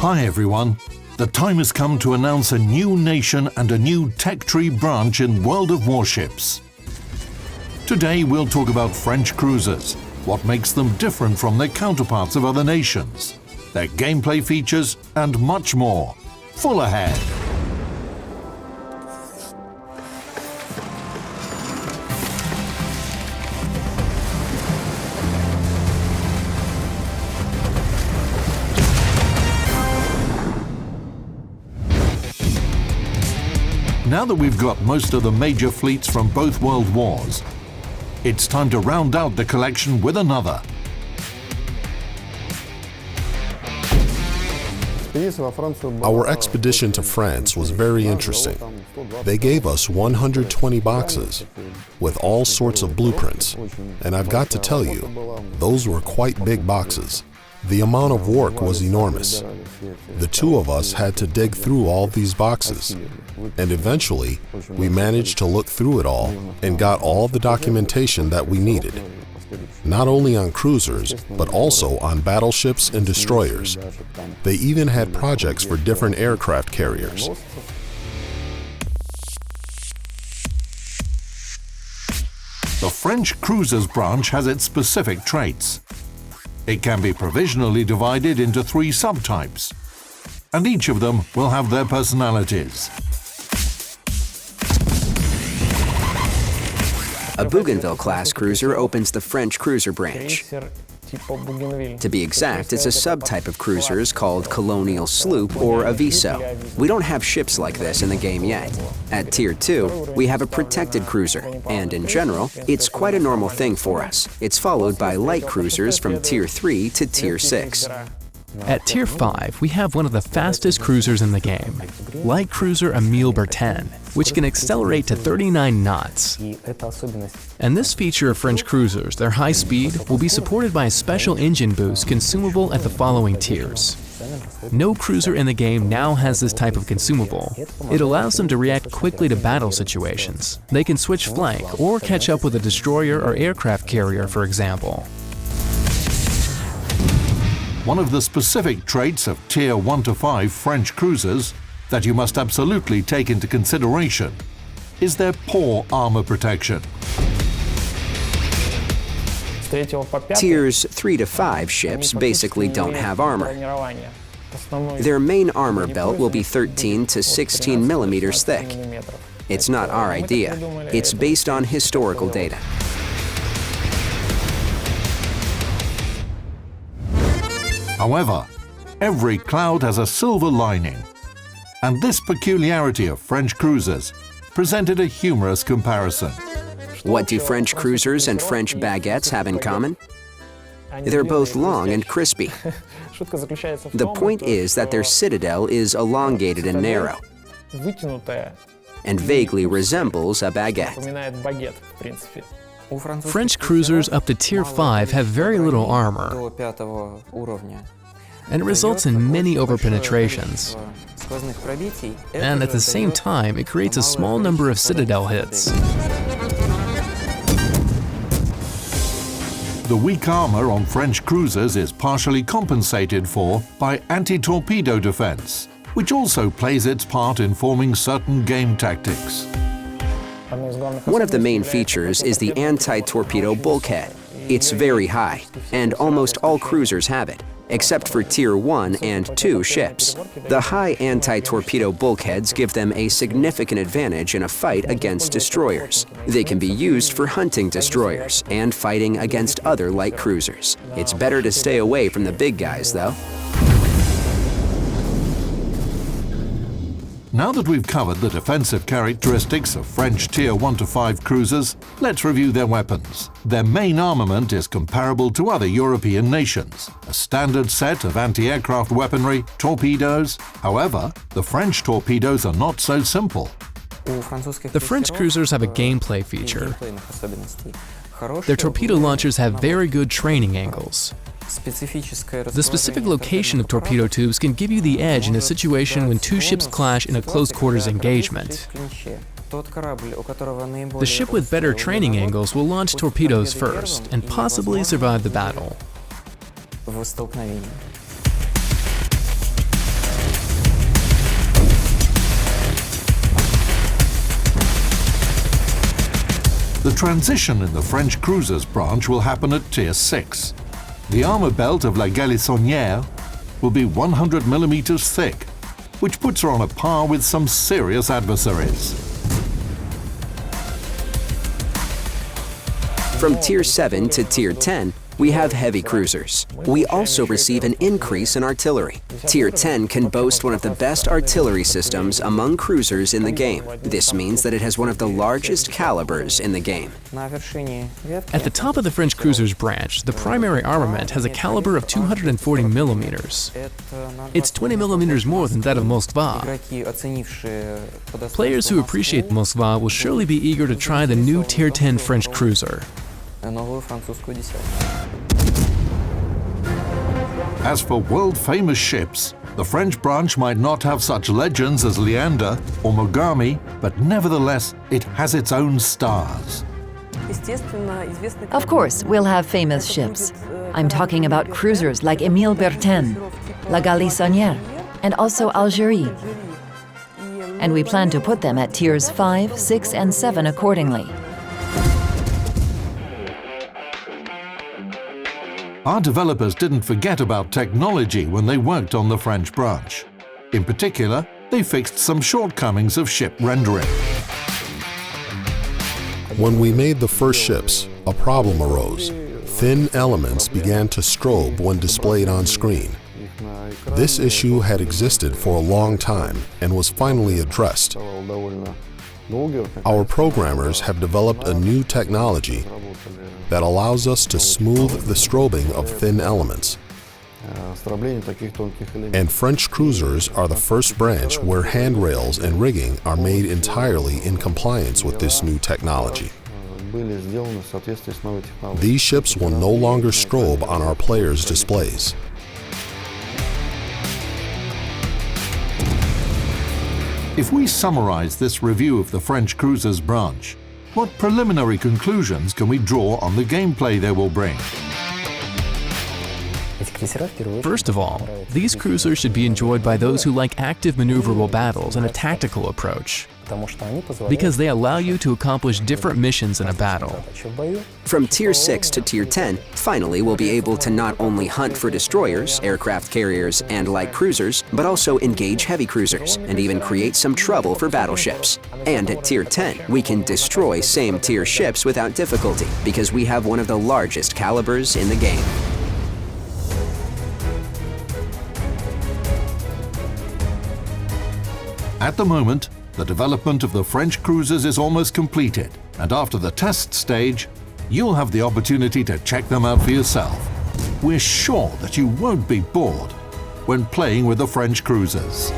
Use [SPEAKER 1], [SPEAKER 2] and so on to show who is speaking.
[SPEAKER 1] Hi everyone. The time has come to announce a new nation and a new tech tree branch in World of Warships. Today we'll talk about French cruisers, what makes them different from their counterparts of other nations, their gameplay features, and much more. Full ahead! Now that we've got most of the major fleets from both world wars, it's time to round out the collection with another.
[SPEAKER 2] Our expedition to France was very interesting. They gave us 120 boxes with all sorts of blueprints, and I've got to tell you, those were quite big boxes. The amount of work was enormous. The two of us had to dig through all these boxes, and eventually we managed to look through it all and got all the documentation that we needed, not only on cruisers, but also on battleships and destroyers. They even had projects for different aircraft carriers.
[SPEAKER 1] The French cruisers branch has its specific traits. It can be provisionally divided into 3 subtypes, and each of them will have their personalities.
[SPEAKER 3] A Bougainville-class cruiser opens the French cruiser branch. To be exact, it's a subtype of cruisers called colonial sloop or aviso. We don't have ships like this in the game yet. At Tier 2, we have a protected cruiser, and in general, it's quite a normal thing for us. It's followed by light cruisers from Tier 3 to Tier 6.
[SPEAKER 4] At Tier 5, we have one of the fastest cruisers in the game, light cruiser Emile Bertin, which can accelerate to 39 knots. And this feature of French cruisers, their high speed, will be supported by a special engine boost consumable at the following tiers. No cruiser in the game now has this type of consumable. It allows them to react quickly to battle situations. They can switch flank or catch up with a destroyer or aircraft carrier, for example.
[SPEAKER 1] One of the specific traits of Tier 1 to 5 French cruisers that you must absolutely take into consideration is their poor armor protection.
[SPEAKER 3] Tiers 3 to 5 ships basically don't have armor. Their main armor belt will be 13 to 16 millimeters thick. It's not our idea. It's based on historical data.
[SPEAKER 1] However, every cloud has a silver lining, and this peculiarity of French cruisers presented a humorous comparison.
[SPEAKER 3] What do French cruisers and French baguettes have in common? They're both long and crispy. The point is that their citadel is elongated and narrow, and vaguely resembles a baguette.
[SPEAKER 4] French cruisers up to Tier 5 have very little armor, and it results in many overpenetrations. And at the same time, it creates a small number of citadel hits.
[SPEAKER 1] The weak armor on French cruisers is partially compensated for by anti-torpedo defense, which also plays its part in forming certain game tactics.
[SPEAKER 3] One of the main features is the anti-torpedo bulkhead. It's very high, and almost all cruisers have it, except for Tier 1 and 2 ships. The high anti-torpedo bulkheads give them a significant advantage in a fight against destroyers. They can be used for hunting destroyers and fighting against other light cruisers. It's better to stay away from the big guys, though.
[SPEAKER 1] Now that we've covered the defensive characteristics of French Tier 1 to 5 cruisers, let's review their weapons. Their main armament is comparable to other European nations, a standard set of anti-aircraft weaponry, torpedoes. However, the French torpedoes are not so simple.
[SPEAKER 4] The French cruisers have a gameplay feature. Their torpedo launchers have very good training angles. The specific location of torpedo tubes can give you the edge in a situation when 2 ships clash in a close-quarters engagement. The ship with better training angles will launch torpedoes first and possibly survive the battle.
[SPEAKER 1] The transition in the French cruisers branch will happen at Tier 6. The armor belt of La Galissonière will be 100 millimeters thick, which puts her on a par with some serious adversaries.
[SPEAKER 3] From Tier 7 to Tier 10, we have heavy cruisers. We also receive an increase in artillery. Tier 10 can boast one of the best artillery systems among cruisers in the game. This means that it has one of the largest calibers in the game.
[SPEAKER 4] At the top of the French cruisers branch, the primary armament has a caliber of 240 millimeters. It's 20 millimeters more than that of Moskva. Players who appreciate Moskva will surely be eager to try the new Tier 10 French cruiser.
[SPEAKER 1] As for world-famous ships, the French branch might not have such legends as Leander or Mogami, but nevertheless, it has its own stars.
[SPEAKER 5] Of course, we'll have famous ships. I'm talking about cruisers like Émile Bertin, La Galissonière, and also Algérie. And we plan to put them at tiers 5, 6, and 7 accordingly.
[SPEAKER 1] Our developers didn't forget about technology when they worked on the French branch. In particular, they fixed some shortcomings of ship rendering.
[SPEAKER 2] When we made the first ships, a problem arose. Thin elements began to strobe when displayed on screen. This issue had existed for a long time and was finally addressed. Our programmers have developed a new technology that allows us to smooth the strobing of thin elements. And French cruisers are the first branch where handrails and rigging are made entirely in compliance with this new technology. These ships will no longer strobe on our players' displays.
[SPEAKER 1] If we summarize this review of the French cruisers branch, what preliminary conclusions can we draw on the gameplay they will bring?
[SPEAKER 4] First of all, these cruisers should be enjoyed by those who like active maneuverable battles and a tactical approach, because they allow you to accomplish different missions in a battle.
[SPEAKER 3] From Tier 6 to Tier 10, finally we'll be able to not only hunt for destroyers, aircraft carriers, and light cruisers, but also engage heavy cruisers, and even create some trouble for battleships. And at Tier 10, we can destroy same tier ships without difficulty, because we have one of the largest calibers in the game.
[SPEAKER 1] At the moment, the development of the French cruisers is almost completed, and after the test stage, you'll have the opportunity to check them out for yourself. We're sure that you won't be bored when playing with the French cruisers.